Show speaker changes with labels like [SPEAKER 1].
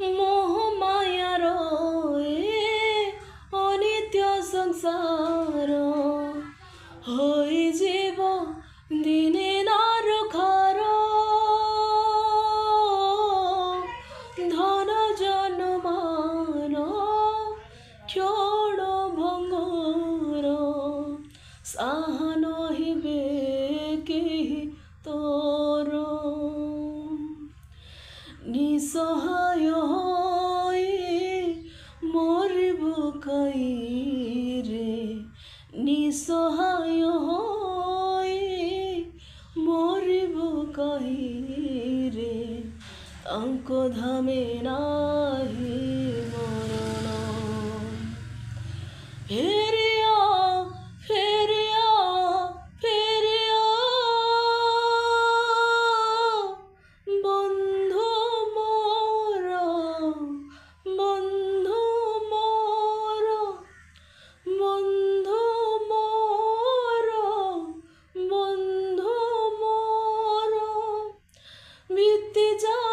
[SPEAKER 1] মোহমায়ার অনিত্য সংসার হই জীব দিনে নরখার ধন জনমান ক্ষণ ভঙ্গুর সাহা নহিবে কেহি তোর নিঃসহায় হয়ে মরিব কাইরে নিঃসহায় হয়ে মরিব কাইরে তাঙ্ক ধামে নাহি মরণ ফেরিয়া ফেরিয়া ফেরিয়া বন্ধু মোর বন্ধু মোর বন্ধু মোর বন্ধু মোর বিতি যা